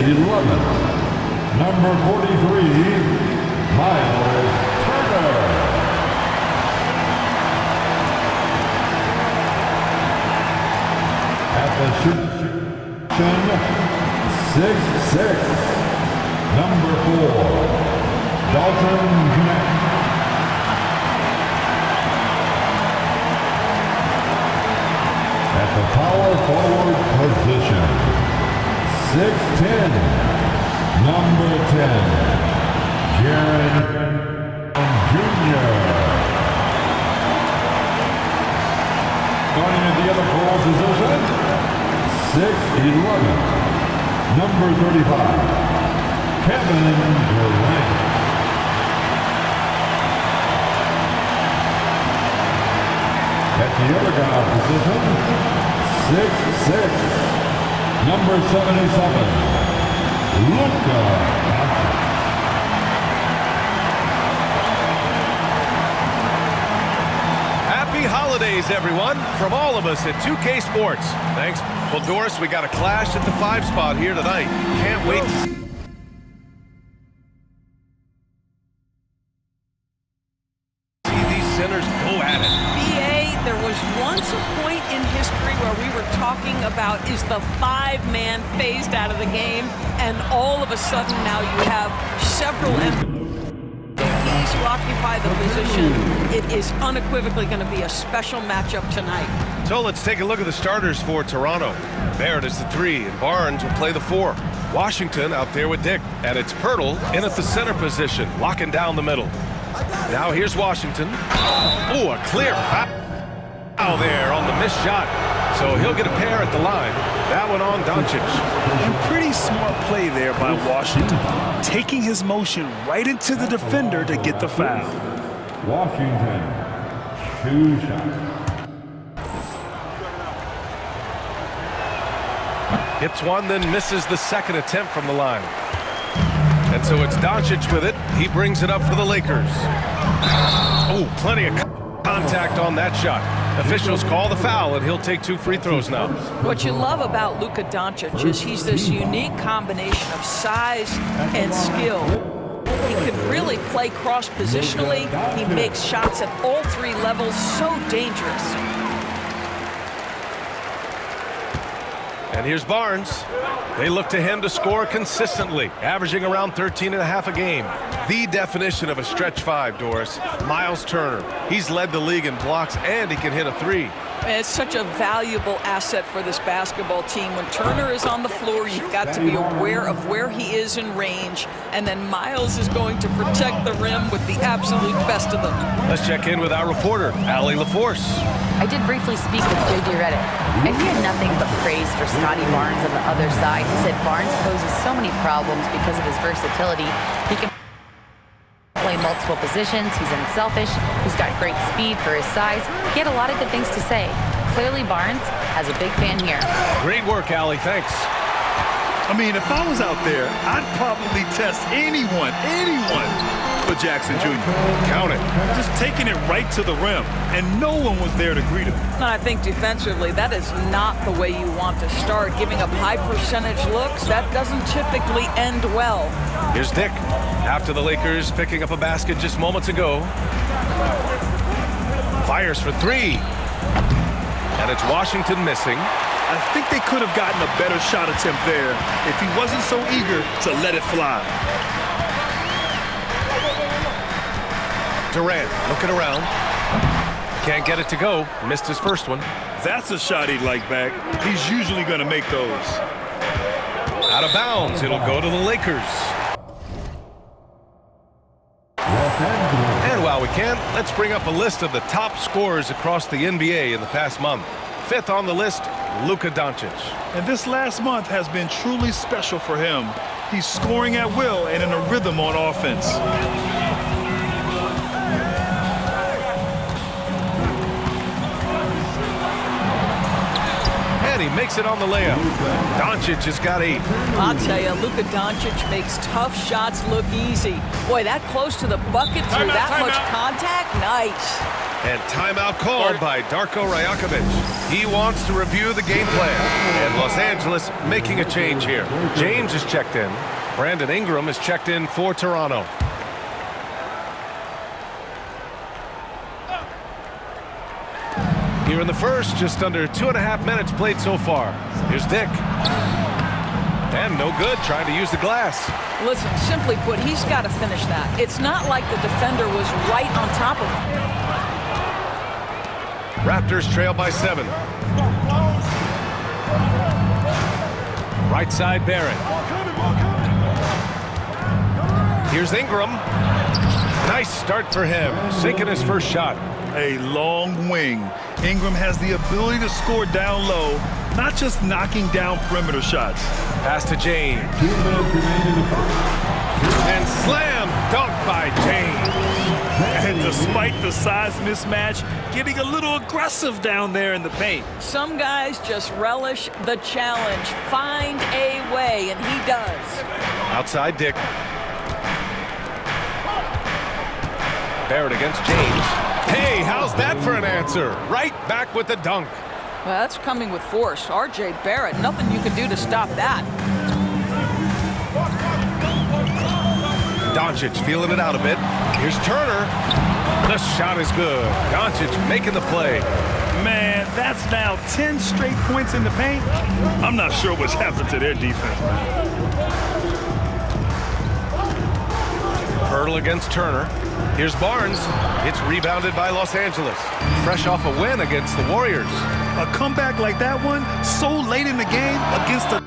11, number 43, Miles Turner. At the shoot, 6'6", number 4, Dalton Connect. At the power forward position, 6'10", number 10, Jaron Jr. Starting at the other forward position, 6'11", number 35, Kevin Durant. At the other guard position, 6'6", number 77, Luka Doncic. Happy holidays, everyone, from all of us at 2K Sports. Thanks. Well, Doris, we got a clash at the 5 spot here tonight. Can't wait to see these centers go at it. There was once a point in history where we were talking about, is the 5-man phased out of the game, and all of a sudden now you have several MVPs who occupy the position. It is unequivocally going to be a special matchup tonight. So let's take a look at the starters for Toronto. Barrett is the 3, and Barnes will play the 4. Washington out there with Dick, and it's Pirtle in at the center position, locking down the middle. Now here's Washington. Oh, a clear foul there on the missed shot. So he'll get a pair at the line. That one on Doncic. And pretty smart play there by Washington, taking his motion right into the defender to get the foul. Washington, 2 shots. Hits one, then misses the second attempt from the line. And so it's Doncic with it. He brings it up for the Lakers. Oh, plenty of contact on that shot. Officials call the foul, and he'll take 2 free throws now. What you love about Luka Doncic is he's this unique combination of size and skill. He can really play cross-positionally. He makes shots at all 3 levels, so dangerous. And here's Barnes. They look to him to score consistently, averaging around 13.5 a game. The definition of a stretch 5, Doris. Miles Turner. He's led the league in blocks, and he can hit a 3. It's such a valuable asset for this basketball team. When Turner is on the floor, you've got to be aware of where he is in range, and then Miles is going to protect the rim with the absolute best of them. Let's check in with our reporter, Allie LaForce. I did briefly speak with J.J. Redick, and he had nothing but praise for Scotty Barnes on the other side. He said Barnes poses so many problems because of his versatility. He can play multiple positions. He's unselfish. He's got great speed for his size. He had a lot of good things to say. Clearly, Barnes has a big fan here. Great work, Allie. Thanks. I mean, if I was out there, I'd probably test anyone for Jackson Jr. Count it. Just taking it right to the rim, and no one was there to greet him. And I think defensively, that is not the way you want to start. Giving up high percentage looks, that doesn't typically end well. Here's Dick. After the Lakers picking up a basket just moments ago. Fires for 3. And it's Washington missing. I think they could have gotten a better shot attempt there if he wasn't so eager to let it fly. Durant looking around. Can't get it to go. Missed his first one. That's a shot he'd like back. He's usually going to make those. Out of bounds. It'll go to the Lakers. And while we can, let's bring up a list of the top scorers across the NBA in the past month. 5th on the list, Luka Doncic. And this last month has been truly special for him. He's scoring at will and in a rhythm on offense. And he makes it on the layup. Doncic has got 8. I'll tell you, Luka Doncic makes tough shots look easy. Boy, that close to the bucket through that much contact, nice. And timeout called by Darko Rajakovic. He wants to review the game plan. And Los Angeles making a change here. James is checked in. Brandon Ingram is checked in for Toronto. Here in the first, just under 2.5 minutes played so far. Here's Dick. And no good, trying to use the glass. Listen, simply put, he's got to finish that. It's not like the defender was right on top of him. Raptors trail by 7. Right side, Barrett. Here's Ingram. Nice start for him, sinking his first shot. A long wing. Ingram has the ability to score down low, not just knocking down perimeter shots. Pass to James. 2 minutes remaining in the first. And slam dunk by James. And despite the size mismatch, getting a little aggressive down there in the paint. Some guys just relish the challenge. Find a way, and he does. Outside Dick. Barrett against James. Hey, how's that for an answer? Right back with the dunk. Well, that's coming with force. R.J. Barrett, nothing you can do to stop that. Doncic feeling it out a bit. Here's Turner. The shot is good. Doncic making the play. Man, that's now 10 straight points in the paint. I'm not sure what's happened to their defense. Hurdle against Turner. Here's Barnes. It's rebounded by Los Angeles. Fresh off a win against the Warriors. A comeback like that one, so late in the game against a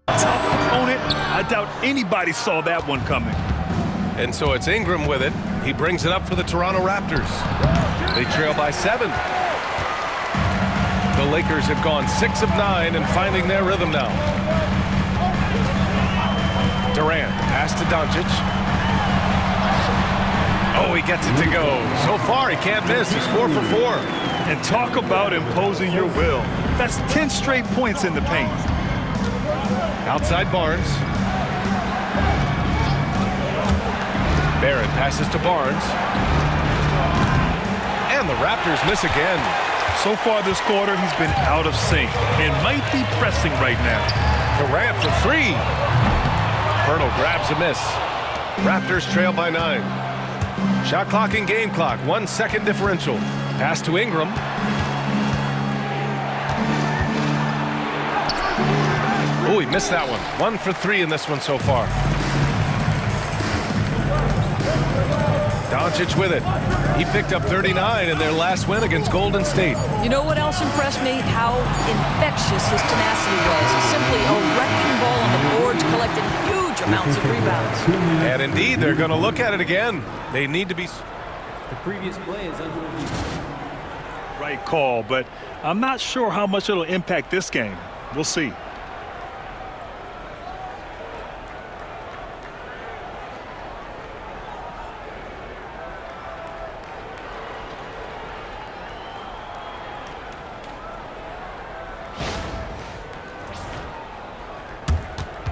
tough opponent, I doubt anybody saw that one coming. And so it's Ingram with it. He brings it up for the Toronto Raptors. They trail by 7. The Lakers have gone 6 of 9 and finding their rhythm now. Durant, pass to Doncic. Oh, he gets it to go. So far, he can't miss. He's 4 for 4. And talk about imposing your will. That's 10 straight points in the paint. Outside Barnes. Barrett passes to Barnes. And the Raptors miss again. So far this quarter, he's been out of sync and might be pressing right now. Durant for 3. Hurdle grabs a miss. Raptors trail by 9. Shot clock and game clock, 1 second differential. Pass to Ingram. Oh, he missed that one. 1 for 3 in this one so far. Doncic with it. He picked up 39 in their last win against Golden State. You know what else impressed me? How infectious his tenacity was. Simply a wrecking ball on the boards, collecting huge amounts of rebounds. And indeed, they're going to look at it again. They need to be... The previous play is under review. Right call, but I'm not sure how much it'll impact this game. We'll see.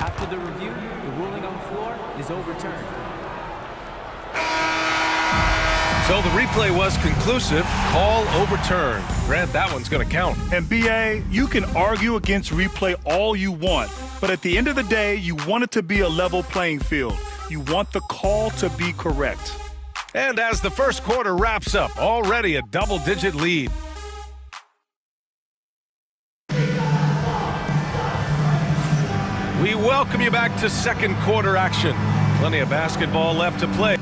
After the review, the ruling on the floor is overturned. So the replay was conclusive. Call overturned. Grant, that one's going to count. And BA, you can argue against replay all you want, but at the end of the day, you want it to be a level playing field. You want the call to be correct. And as the first quarter wraps up, already a double-digit lead. We welcome you back to second quarter action. Plenty of basketball left to play.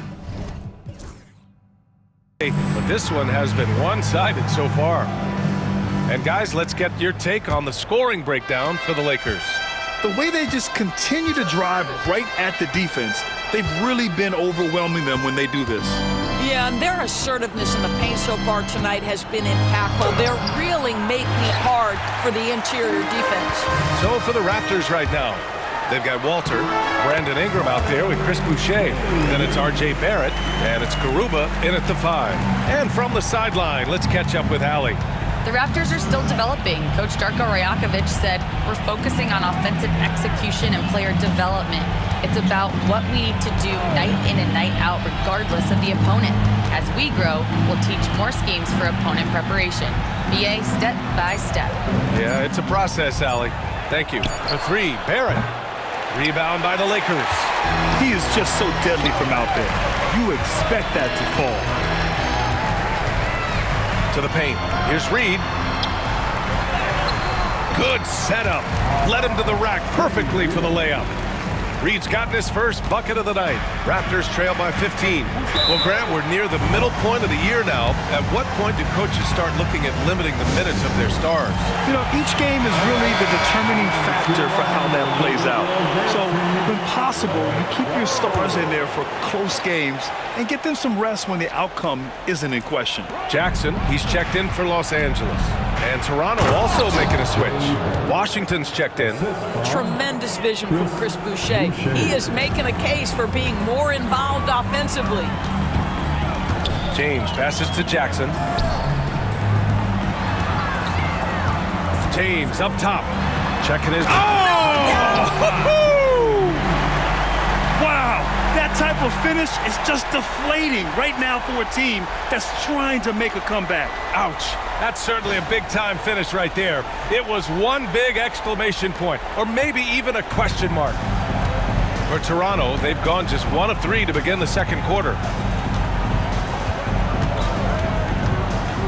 But this one has been one-sided so far. And guys, let's get your take on the scoring breakdown for the Lakers. The way they just continue to drive right at the defense, they've really been overwhelming them when they do this. Yeah, and their assertiveness in the paint so far tonight has been impactful. They're really making it hard for the interior defense. So for the Raptors right now, they've got Walter, Brandon Ingram out there with Chris Boucher. Then it's R.J. Barrett, and it's Garuba in at the 5. And from the sideline, let's catch up with Allie. The Raptors are still developing. Coach Darko Rajakovic said, we're focusing on offensive execution and player development. It's about what we need to do night in and night out regardless of the opponent. As we grow, we'll teach more schemes for opponent preparation. BA step by step. Yeah, it's a process, Allie. Thank you. The three, Barrett. Rebound by the Lakers. He is just so deadly from out there. You expect that to fall. To the paint. Here's Reed. Good setup. Led him to the rack perfectly for the layup. Reed's gotten his first bucket of the night. Raptors trail by 15. Well, Grant, we're near the middle point of the year now. At what point do coaches start looking at limiting the minutes of their stars? You know, each game is really the determining factor for how that plays out. So, when possible, you keep your stars in there for close games and get them some rest when the outcome isn't in question. Jackson, he's checked in for Los Angeles. And Toronto also making a switch. Washington's checked in. Tremendous vision from Chris Boucher. He is making a case for being more involved offensively. James passes to Jackson. James up top. Checking his... Oh! Wow! That type of finish is just deflating right now for a team that's trying to make a comeback. Ouch. That's certainly a big-time finish right there. It was one big exclamation point, or maybe even a question mark. For Toronto, they've gone just 1 of 3 to begin the second quarter.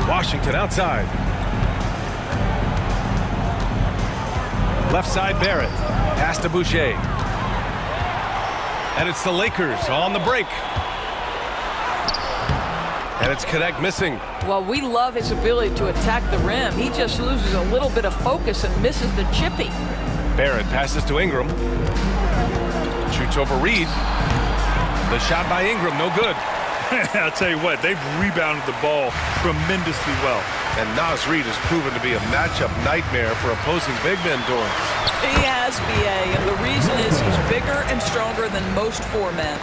Washington outside. Left side, Barrett. Pass to Boucher. And it's the Lakers on the break. And it's Connect missing. Well, we love his ability to attack the rim. He just loses a little bit of focus and misses the chippy. Barrett passes to Ingram. Shoots over Reed. The shot by Ingram, no good. I'll tell you what, they've rebounded the ball tremendously well. And Naz Reid has proven to be a matchup nightmare for opposing big men, Doris. He has, BA, and the reason is he's bigger and stronger than most 4 men.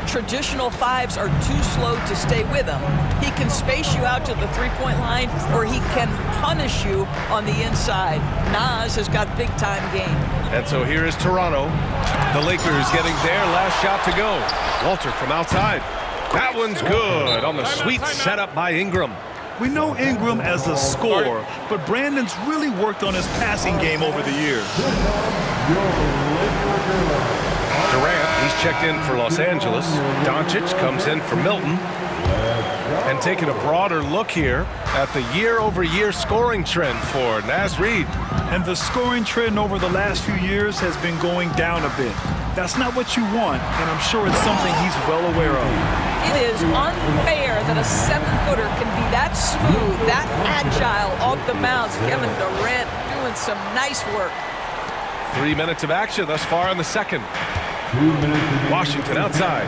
Traditional 5s are too slow to stay with him. He can space you out to the three-point line, or he can punish you on the inside. Naz has got big-time game. And so here is Toronto. The Lakers getting their last shot to go. Walter from outside. That one's good on the sweet setup by Ingram. We know Ingram as a scorer, but Brandon's really worked on his passing game over the years. Durant, he's checked in for Los Angeles. Doncic comes in for Milton. And taking a broader look here at the year-over-year scoring trend for Naz Reid. And the scoring trend over the last few years has been going down a bit. That's not what you want, and I'm sure it's something he's well aware of. It is unfair that a 7-footer can be that smooth, that agile off the bounce. Kevin Durant doing some nice work. 3 minutes of action thus far in the second. Washington outside.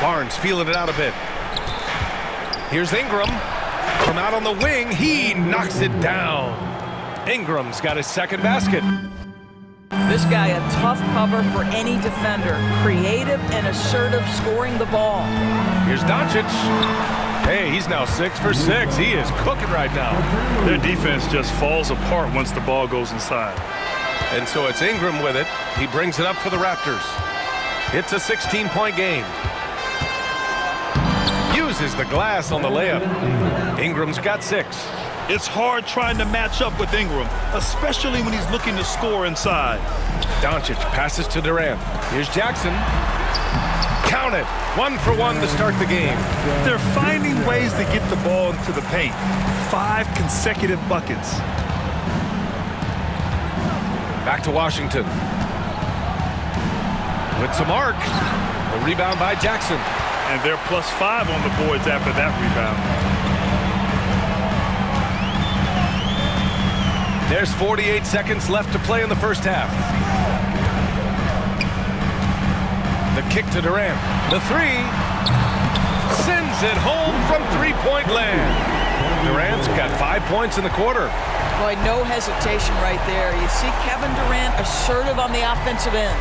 Barnes feeling it out a bit. Here's Ingram. From out on the wing, he knocks it down. Ingram's got his second basket. This guy a tough cover for any defender. Creative and assertive scoring the ball. Here's Doncic. Hey, he's now 6 for 6. He is cooking right now. Their defense just falls apart once the ball goes inside. And so it's Ingram with it. He brings it up for the Raptors. It's a 16-point game. Uses the glass on the layup. Ingram's got 6. It's hard trying to match up with Ingram, especially when he's looking to score inside. Doncic passes to Durant. Here's Jackson. Count it. 1 for 1 to start the game. They're finding ways to get the ball into the paint. 5 consecutive buckets. Back to Washington. With some arc. The rebound by Jackson. And they're +5 on the boards after that rebound. There's 48 seconds left to play in the first half. The kick to Durant. The 3. Sends it home from three-point land. Durant's got 5 points in the quarter. Boy, no hesitation right there. You see Kevin Durant assertive on the offensive end.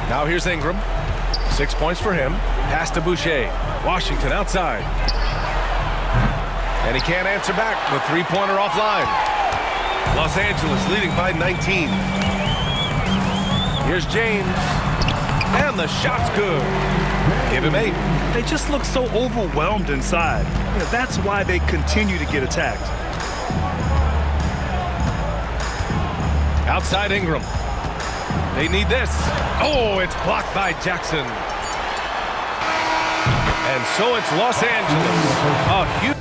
Now here's Ingram. 6 points for him. Pass to Boucher. Washington outside. And he can't answer back. The three-pointer offline. Los Angeles leading by 19. Here's James. And the shot's good. Give him 8. They just look so overwhelmed inside. Yeah, that's why they continue to get attacked. Outside Ingram. They need this. Oh, it's blocked by Jackson. And so it's Los Angeles. A huge...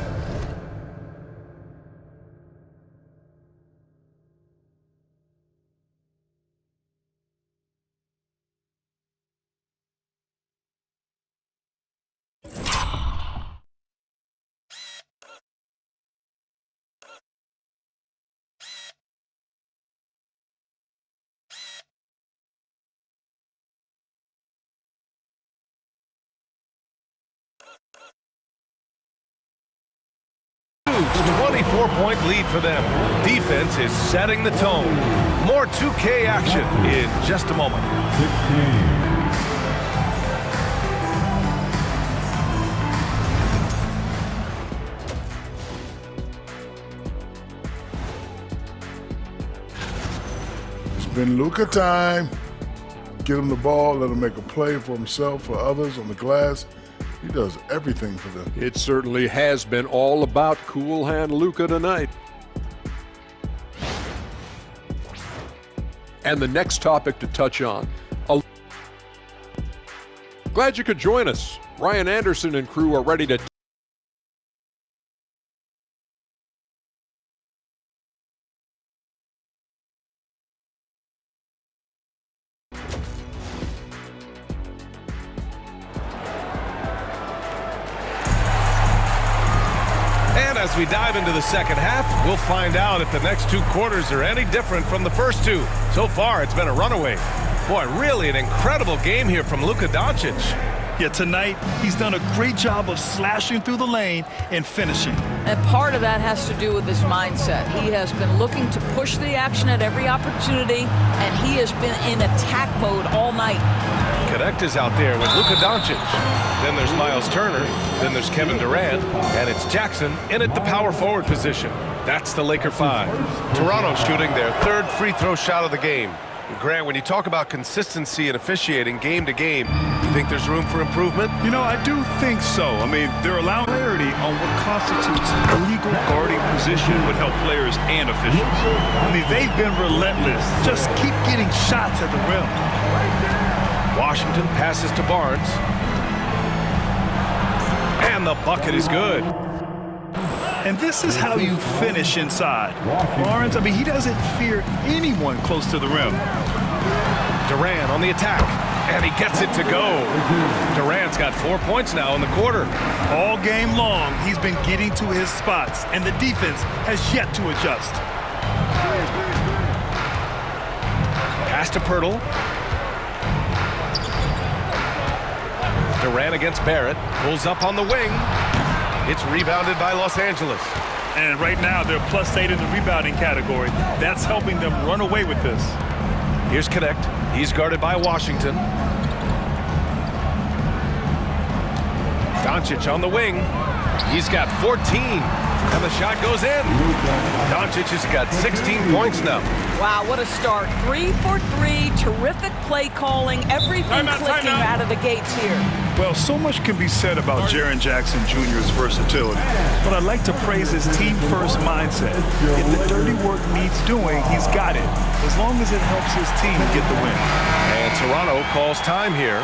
Huge 24-point lead for them. Defense is setting the tone. More 2K action in just a moment. 16. It's been Luka time. Get him the ball, let him make a play for himself, for others on the glass. He does everything for them. It certainly has been all about cool hand Luka tonight. And the next topic to touch on. Glad you could join us. Ryan Anderson and crew are ready to As we dive into the second half, we'll find out if the next 2 quarters are any different from the first 2. So far, it's been a runaway. Boy, really an incredible game here from Luka Doncic. Yeah, tonight, he's done a great job of slashing through the lane and finishing. And part of that has to do with his mindset. He has been looking to push the action at every opportunity, and he has been in attack mode all night. Connect is out there with Luka Doncic. Then there's Miles Turner. Then there's Kevin Durant. And it's Jackson in at the power forward position. That's the Laker 5. Toronto shooting their 3rd free throw shot of the game. Grant, when you talk about consistency and officiating game to game, you think there's room for improvement? You know, I do think so. I mean, they're allowing clarity on what constitutes a legal guarding position would help players and officials. I mean, they've been relentless. Just keep getting shots at the rim. Washington passes to Barnes. And the bucket is good. And this is how you finish inside. Barnes, I mean, he doesn't fear anyone close to the rim. Durant on the attack, and he gets it to go. Durant's got 4 points now in the quarter. All game long, he's been getting to his spots, and the defense has yet to adjust. Pass to Pirtle. Durant against Barrett, pulls up on the wing. It's rebounded by Los Angeles. And right now, they're +8 in the rebounding category. That's helping them run away with this. Here's Connect. He's guarded by Washington. Doncic on the wing. He's got 14. And the shot goes in. Doncic has got 16 points now. Wow, what a start. 3 for 3. Terrific play calling. Everything clicking out of the gates here. Well, so much can be said about Jaren Jackson Jr.'s versatility, but I'd like to praise his team-first mindset. If the dirty work needs doing, he's got it, as long as it helps his team get the win. And Toronto calls time here.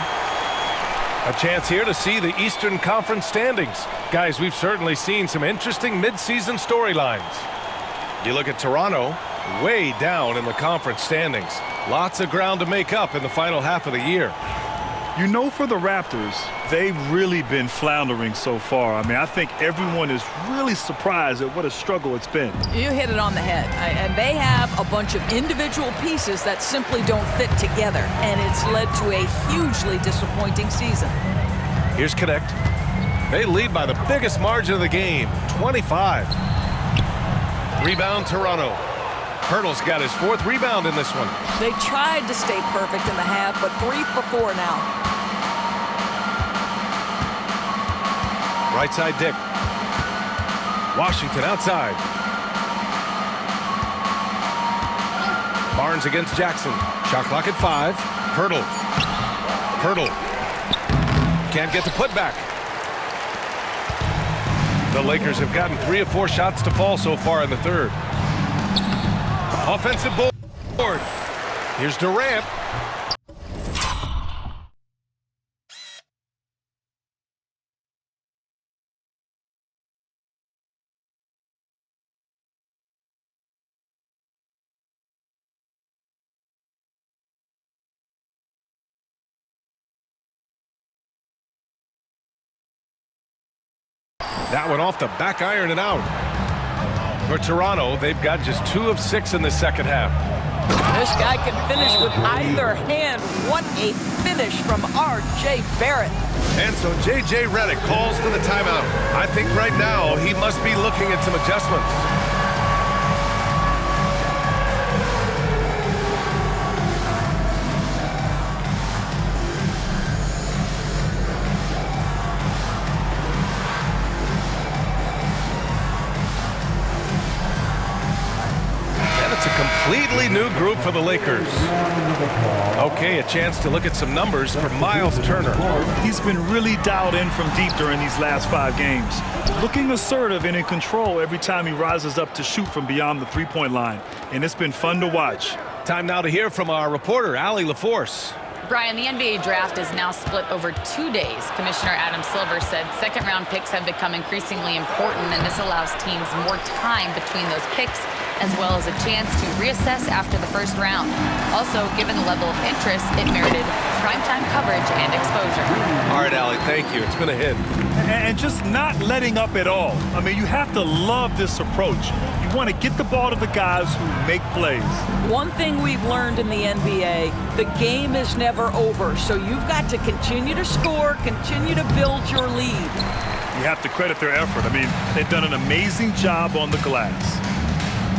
A chance here to see the Eastern Conference standings. Guys, we've certainly seen some interesting mid-season storylines. You look at Toronto, way down in the conference standings. Lots of ground to make up in the final half of the year. You know, for the Raptors, they've really been floundering so far. I mean, I think everyone is really surprised at what a struggle it's been. You hit it on the head. And they have a bunch of individual pieces that simply don't fit together. And it's led to a hugely disappointing season. Here's Connect. They lead by the biggest margin of the game, 25. Rebound, Toronto. Pirtle's got his 4th rebound in this one. They tried to stay perfect in the half, but 3 for 4 now. Right side, Dick. Washington outside. Barnes against Jackson. Shot clock at 5. Pirtle. Can't get the putback. The Lakers have gotten 3 of 4 shots to fall so far in the third. Offensive board. Here's Durant. That one off the back iron and out. For Toronto, they've got just 2 of 6 in the second half. This guy can finish with either hand. What a finish from R.J. Barrett. And so J.J. Redick calls for the timeout. I think right now he must be looking at some adjustments. Completely new group for the Lakers. Okay, a chance to look at some numbers for Miles Turner. He's been really dialed in from deep during these last 5 games. Looking assertive and in control every time he rises up to shoot from beyond the three-point line. And it's been fun to watch. Time now to hear from our reporter, Allie LaForce. Brian, the NBA draft is now split over 2 days. Commissioner Adam Silver said second-round picks have become increasingly important, and this allows teams more time between those picks, as well as a chance to reassess after the first round. Also, given the level of interest, it merited primetime coverage and exposure. All right, Allie, thank you. It's been a hit. And just not letting up at all. I mean, you have to love this approach. You want to get the ball to the guys who make plays. One thing we've learned in the NBA, the game is never over. So you've got to continue to score, continue to build your lead. You have to credit their effort. I mean, they've done an amazing job on the glass.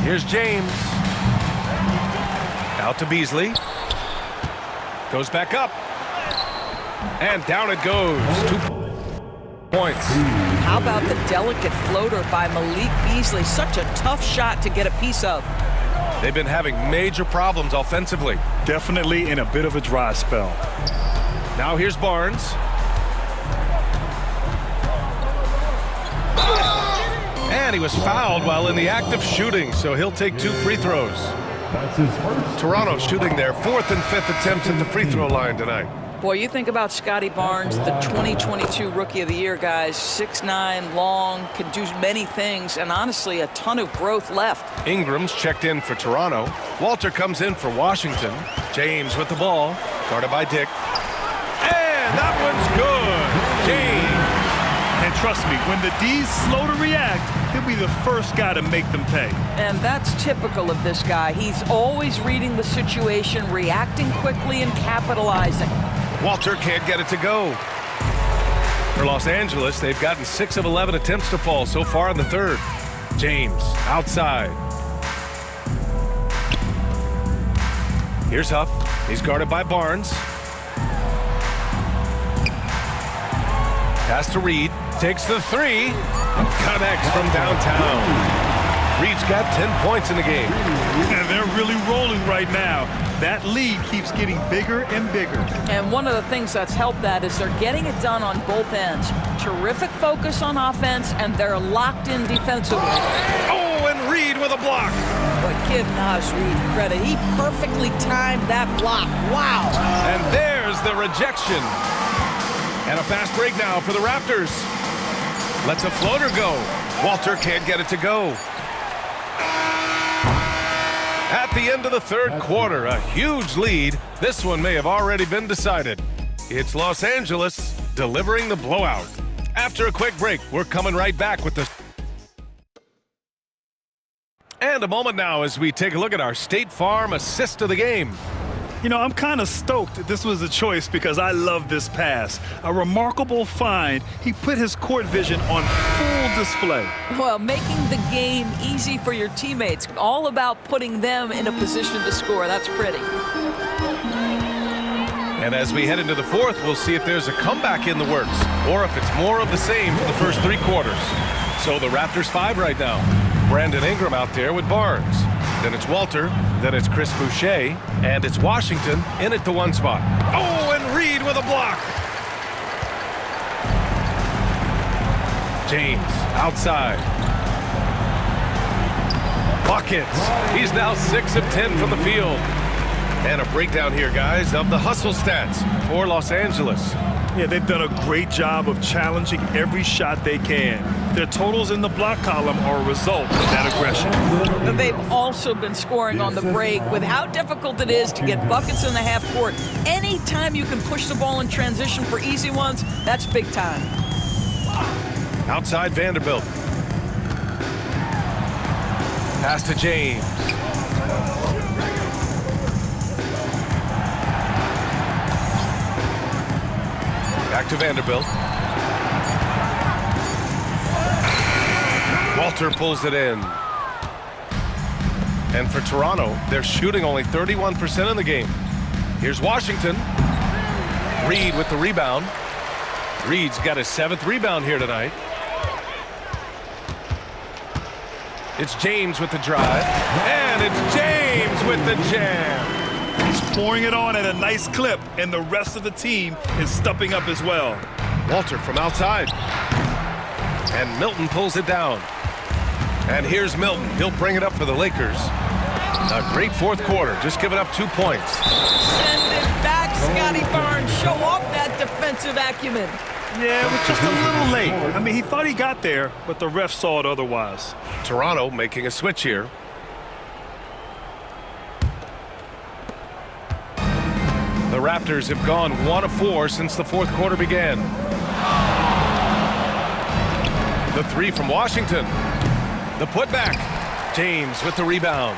Here's James. Out to Beasley. Goes back up. And down it goes. 2 points. How about the delicate floater by Malik Beasley? Such a tough shot to get a piece of. They've been having major problems offensively. Definitely in a bit of a dry spell. Now here's Barnes. And he was fouled while in the act of shooting, so he'll take 2 free throws. That's his first. Toronto shooting their 4th and 5th attempts at the free throw line tonight. Boy, you think about Scotty Barnes, the 2022 Rookie of the Year, guys. 6'9", long, can do many things, and honestly, a ton of growth left. Ingram's checked in for Toronto. Walter comes in for Washington. James with the ball, guarded by Dick. And that one's good. James. And trust me, when the D's slow to react, he'll be the first guy to make them pay. And that's typical of this guy. He's always reading the situation, reacting quickly, and capitalizing. Walter can't get it to go. For Los Angeles, they've gotten 6 of 11 attempts to fall so far in the third. James outside. Here's Huff. He's guarded by Barnes. Pass to Reed. Takes the 3. Connects from downtown. Reed's got 10 points in the game. And they're really rolling right now. That lead keeps getting bigger and bigger. And one of the things that's helped that is they're getting it done on both ends. Terrific focus on offense, and they're locked in defensively. Oh, and Reed with a block. But give Naz Reed credit. He perfectly timed that block. Wow. And there's the rejection. And a fast break now for the Raptors. Lets a floater go. Walter can't get it to go. At the end of the third quarter, a huge lead. This one may have already been decided. It's Los Angeles delivering the blowout. After a quick break, we're coming right back with the... And a moment now as we take a look at our State Farm assist of the game. You know, I'm kind of stoked that this was a choice because I love this pass. A remarkable find. He put his court vision on full display. Well, making the game easy for your teammates. All about putting them in a position to score. That's pretty. And as we head into the fourth, we'll see if there's a comeback in the works or if it's more of the same for the first 3 quarters. So the Raptors 5 right now. Brandon Ingram out there with Barnes. Then it's Walter. Then it's Chris Boucher. And it's Washington in at the one spot. Oh, and Reed with a block. James outside. Buckets. He's now 6 of 10 from the field. And a breakdown here, guys, of the hustle stats for Los Angeles. Yeah, they've done a great job of challenging every shot they can. Their totals in the block column are a result of that aggression. But they've also been scoring on the break with how difficult it is to get buckets in the half court. Anytime you can push the ball in transition for easy ones, that's big time. Outside Vanderbilt. Pass to James. Back to Vanderbilt. Walter pulls it in. And for Toronto, they're shooting only 31% in the game. Here's Washington. Reed with the rebound. Reed's got his 7th rebound here tonight. It's James with the drive. And it's James with the jam. He's pouring it on at a nice clip, and the rest of the team is stepping up as well. Walter from outside. And Milton pulls it down. And here's Milton. He'll bring it up for the Lakers. A great fourth quarter, just giving up 2 points. Send it back, Scotty Barnes. Show off that defensive acumen. Yeah, it was just a little late. I mean, he thought he got there, but the ref saw it otherwise. Toronto making a switch here. The Raptors have gone 1 of 4 since the fourth quarter began. The 3 from Washington. The putback. James with the rebound.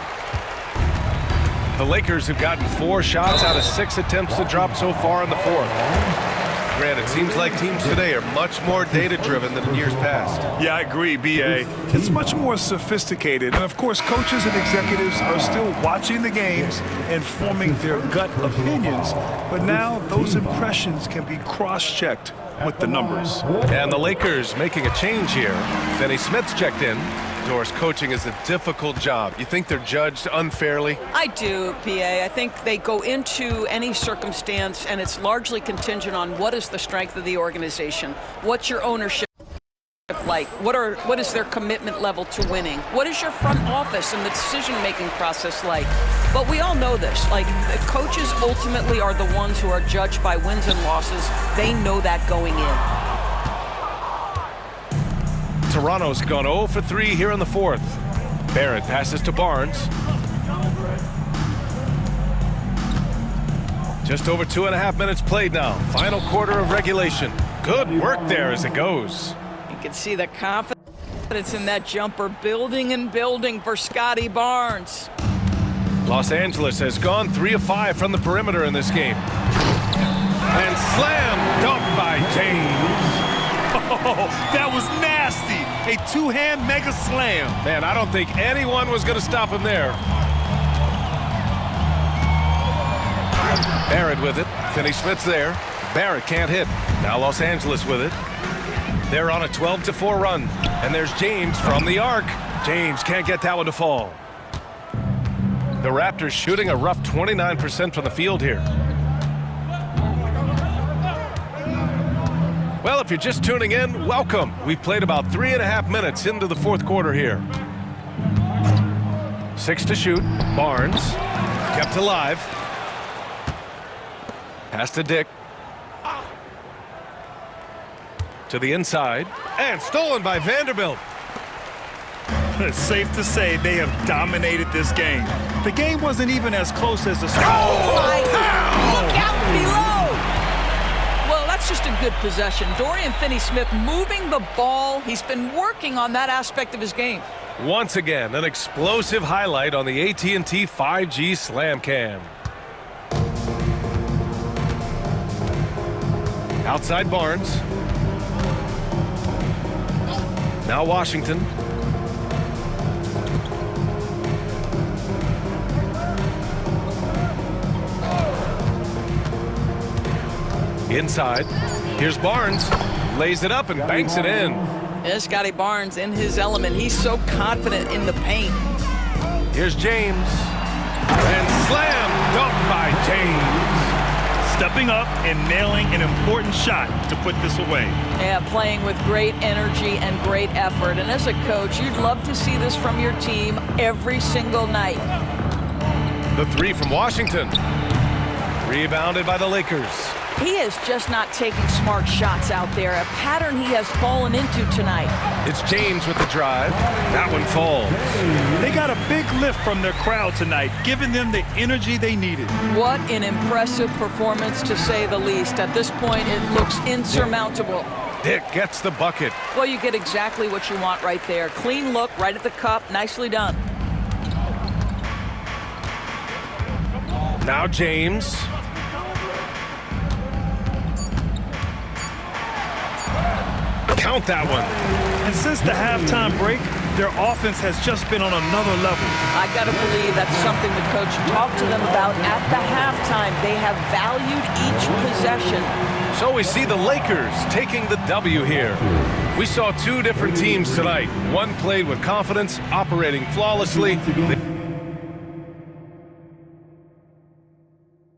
The Lakers have gotten 4 shots out of 6 attempts to drop so far in the fourth. Grant, it seems like teams today are much more data-driven than in years past. Yeah, I agree, B.A. It's much more sophisticated. And, of course, coaches and executives are still watching the games and forming their gut opinions. But now those impressions can be cross-checked with the numbers. And the Lakers making a change here. Finney Smith's checked in. Doris, coaching is a difficult job. You think they're judged unfairly? I do, PA. I think they go into any circumstance, and it's largely contingent on what is the strength of the organization. What's your ownership like? What is their commitment level to winning? What is your front office and the decision-making process like? But we all know this. Like, the coaches ultimately are the ones who are judged by wins and losses. They know that going in. Toronto's gone 0 for 3 here in the fourth. Barrett passes to Barnes. Just over 2.5 minutes played now. Final quarter of regulation. Good work there as it goes. You can see the confidence in that jumper building and building for Scotty Barnes. Los Angeles has gone 3 of 5 from the perimeter in this game. And slam dunk by James. Oh, that was nasty. A 2-hand mega slam. Man, I don't think anyone was going to stop him there. Barrett with it. Finney Smith's there. Barrett can't hit. Now Los Angeles with it. They're on a 12-4 run. And there's James from the arc. James can't get that one to fall. The Raptors shooting a rough 29% from the field here. Well, if you're just tuning in, welcome. We've played about 3.5 minutes into the fourth quarter here. 6 to shoot. Barnes kept alive. Pass to Dick. To the inside. And stolen by Vanderbilt. It's safe to say they have dominated this game. The game wasn't even as close as the score. Oh, my God. Look out below. Well, that's just a good possession. Dorian Finney-Smith moving the ball. He's been working on that aspect of his game. Once again, an explosive highlight on the AT&T 5G Slam Cam. Outside Barnes. Now Washington. Inside. Here's Barnes. Lays it up and banks it in. Yeah, Scotty Barnes in his element. He's so confident in the paint. Here's James. And slam dunk by James. Stepping up and nailing an important shot to put this away. Yeah, playing with great energy and great effort. And as a coach, you'd love to see this from your team every single night. The three from Washington. Rebounded by the Lakers. He is just not taking smart shots out there, a pattern he has fallen into tonight. It's James with the drive. That one falls. They got a big lift from their crowd tonight, giving them the energy they needed. What an impressive performance, to say the least. At this point, it looks insurmountable. Dick gets the bucket. Well, you get exactly what you want right there. Clean look, right at the cup, nicely done. Now James. Count that one. And since the halftime break, their offense has just been on another level. I got to believe that's something the coach talked to them about at the halftime. They have valued each possession. So we see the Lakers taking the W here. We saw two different teams tonight. One played with confidence, operating flawlessly.